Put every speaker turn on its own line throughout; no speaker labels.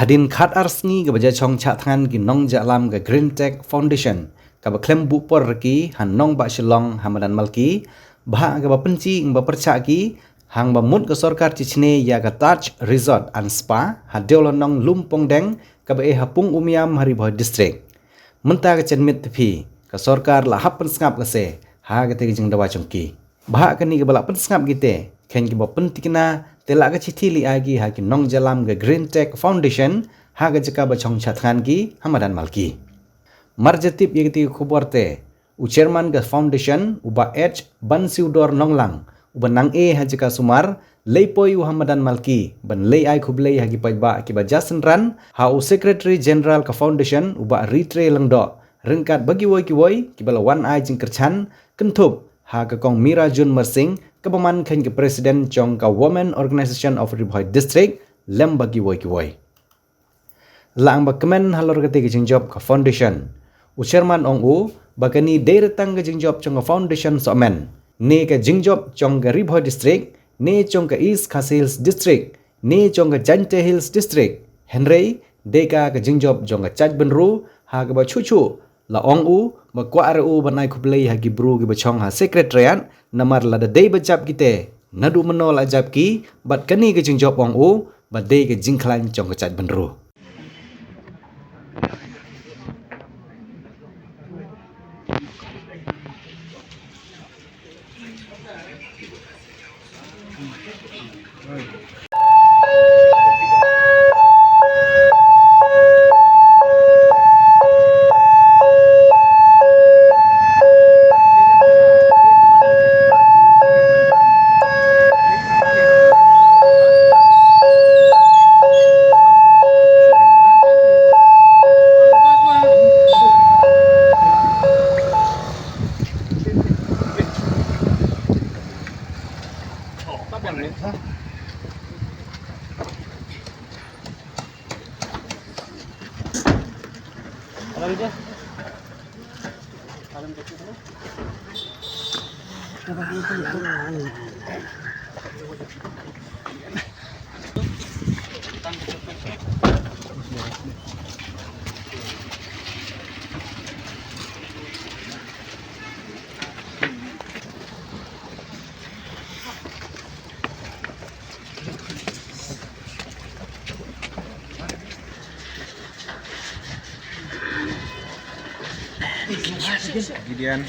hadin khat arsni ke baja chong cha thangan ki nong jalam ke Green Tech Foundation ka ba klem bu por ki han nong ba shilong hamadan malki bha ke ba penci ing ba percha ki hang ba mut ke sarkar chichne ya ka Taj Resort and Spa hadol nong lumpong deng ka ba e hapung umiam hari boy district menta ke chen mit phi ka sarkar la hapen ngap ke se ha ke te jing dawa chongki bha ke ni ke bala pen ngap gite khen ki ba pentikna tela ke chithi li agi ha ki nong jalam ke Green Tech Foundation ha ke jaka ba chong chatkan ki hamadan malki marjatip yegti khoborte u chairman ke foundation uba H Bansiudor Nonglang uba nang e ha jaka sumar leipoi u hamadan malki ban lei ai khublei ha ki paiba ki ba jasan ran ha u secretary general ke foundation uba ritre langdo rengkat bagi woi ki bala wan ai jing kerchan kentup ha ke kong Mira Jun Mersing kepaman khen ke presiden chong ka women organization of Riboy district lem bagi woi lang ba kemen halor ke te job ka foundation u chairman ong u bagani deir tang ke job chong ka foundation somen ne ke job chong ka Riboy district ne chong ka East Khas Hills district ne chong ka Jante Hills district Henry deka ke job chong ka Chaj Benru ha ke ba chu la ong u ma kwa ar u banai khublei ha gibru gi bachong ha secretariat namar la da dei bajap kite nadu menol ajab ki bat kani ke job ong u ba dei ke jingklan chong ka Chaj Benru
Gideon.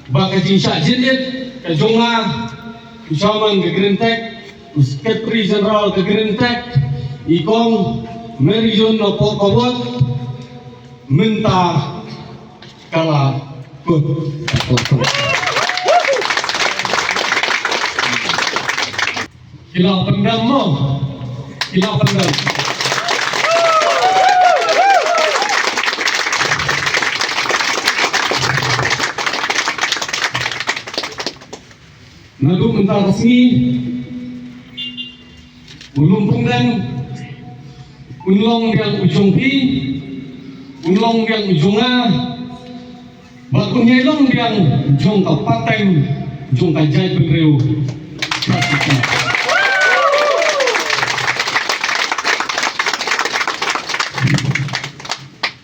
Và cái chính sách diễn nhất cái Jong La cho mình cái Green Tech Secretary General cái Green Tech ikong Merijon no Pokobot minta kala Kilau pendam mo Kilau pendam nadu mental resmi ulumpung dan unlong yang ujung pi unlong yang ujunga bakunya long yang ujung kapateng ujung kajai bereu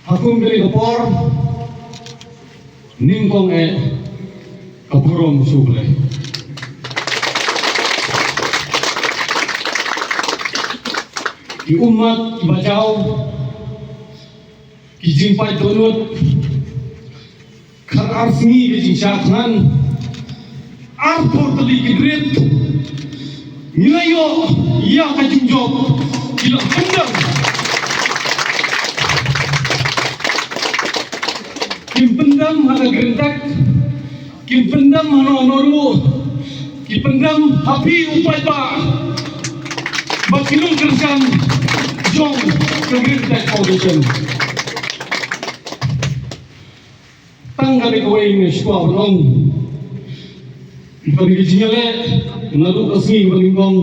aku beli kapor ningkong kapurom suble di umat bajau kijimpai donut kar arsni kijing syakhan arpor tali kidrit nilayo ya kajing job gila kendang kim pendam hana gerentak kim pendam hana onoru kim pendam hapi upai ba bakilung kerjaan jong kegerentak foundation tanggal kowe ini sekolah belum bagi kejinyale nalu kasih balingkong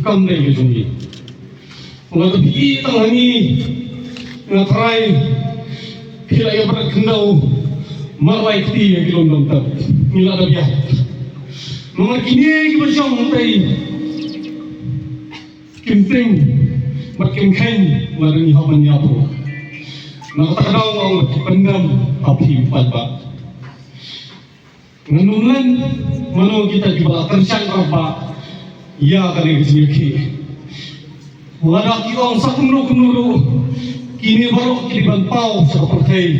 kamre kejungi nggak tepi tangangi ngatrai kila ya berat kendau marai keti yang kilom domtar nila ada biar nomor kini kita jom mutai kimting makin kain ngarani haman nyapo nak terkadang orang pendam api empat nganulan mano kita juga tercang apa ya kali kesini wala ki ong sa kunuro kini baru kiliban pau sa partai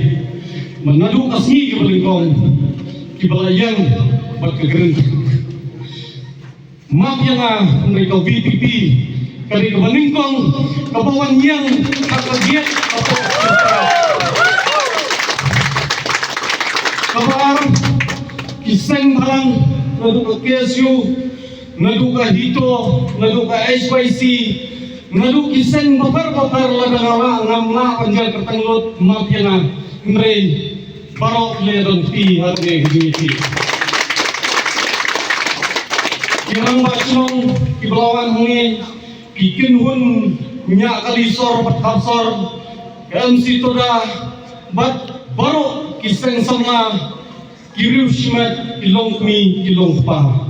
manadu kasmi ki balingkong ki balayang bagkagren map yang mereka VPP kali ke balingkong kabawan yang kakagiat atau kabar kiseng balang nadu ka KSU nadu ka Hito nadu ka HYC nadu kiseng bakar ladang ngamna panjal kertanglot mafia ngrei barok ledon ti harge hiji kirang basong kibelawan hungi kikin hun nya kalisor patkapsor MC toda bat barok kiseng sama kiriu simat kilong kumi kilong pa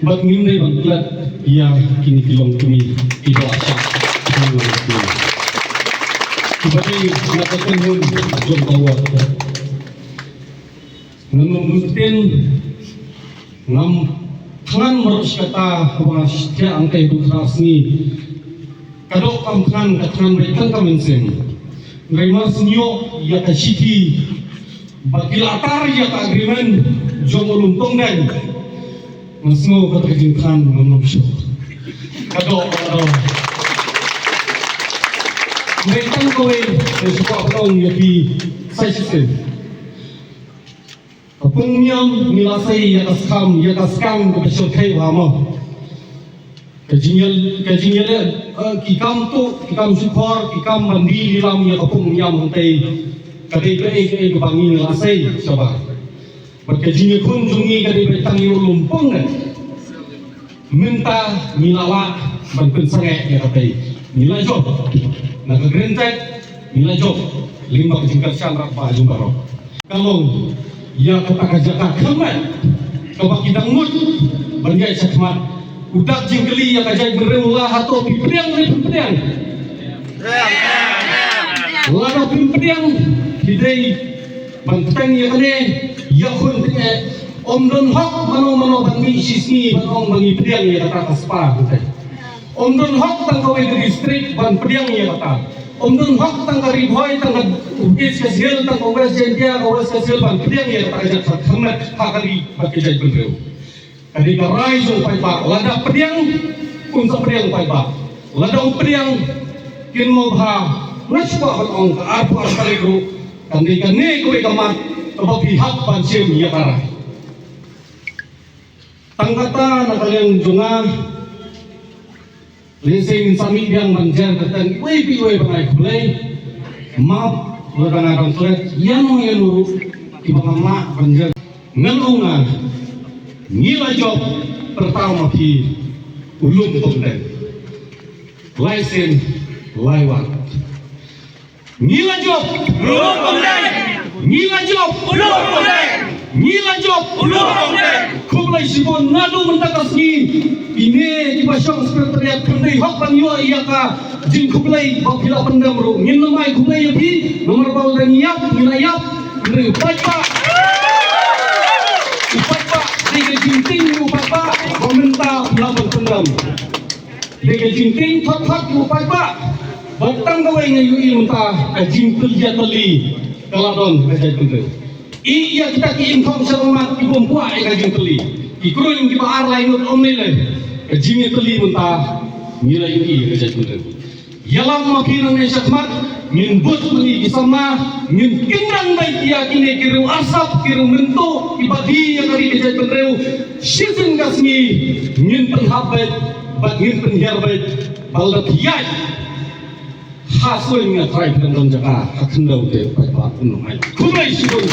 bat ngindai banglat ya kini kilong kumi ito asak sebagai nakatan yun jom bawat nganumutin ngam tangan marus kata mga sitya ang kay bukras ni kadok ang tangan katangan raitan kaminsin ngaymas niyo ya kasiti bakil atar ya ka agreement jom ulumpong dan masmo katakajinkan nganumsyo kadok mereka kowe sesuatu orang yapi saya sistem. Pengyam nilasai ya kaskam kebesokai lama. Kajinyal kikam sukor kikam mandi dalam ya pengyam hantai kadai kebangi nilasai sabar. Berkajinyal pun jungi kadai bertangi lumpung minta nilawa berpensangai ya kadai nilai job. Nagagrentek nilai job 5 kejingkar syamrak Pak Jumbaro kalau ya kata kajaka kamat kabak kidang mut banjai sakmat udak jingkeli ya kajai bereulah atau pipediang lada pipediang hidai banteng ya kane ya kun om don hok mano bangi sisni banong bangi pediang ya kata kaspa om don hok tang kawai di distrik ban pediang ya kata om don hok tang kari boy tang ukis kasil tang kawai jentia kawai kasil ban pediang ya kata kajak khamat hakali pakai jai bendeu kadi karai so pai ba lada pediang pun sa pediang pai ba lada pediang kin mo bha naswa batong ka arpo kali gru kandi kane koi kamat tababi hak ban sim ya karai tangkata nakaliang junga Lising sami yang manjar katan wepi bangai kulai map ladang akan sulit yang luru ibang mak manjar ngalungan ngila job pertama ki ulum pemden laisen laiwat ngila job
Ulung Pemden,
ngila job
Ulung Pemden,
ngila job
Ulung Pemden.
kublai sibon nadu mentakas ni ini di pasang sekretariat kendai hak panyo iaka jin kublai bapila pendam ro ngin namai kublai yapi nomor bau dan yap ngilayap ngri upai pak dega jinting upai pak komentar lawan pendam dega jinting hak upai pak batang kawai ngayu mentah jin kerja tali kaladon kajai pendam iya kita ki infom selamat ibom puak kajin tali ikruin ki baar lain omnile kajin tali mentah nilai i kajai pendam yalam makinang ay sakmat min but mani isama min kinrang bay tiya kini kiru asap kiru mento ibadi yang kari kajai pendam shizen gasmi min penhabet bat min penjarbet baldat yai hasoy nga try pendam jaka hakendau de pai pa punung ai kumai sibon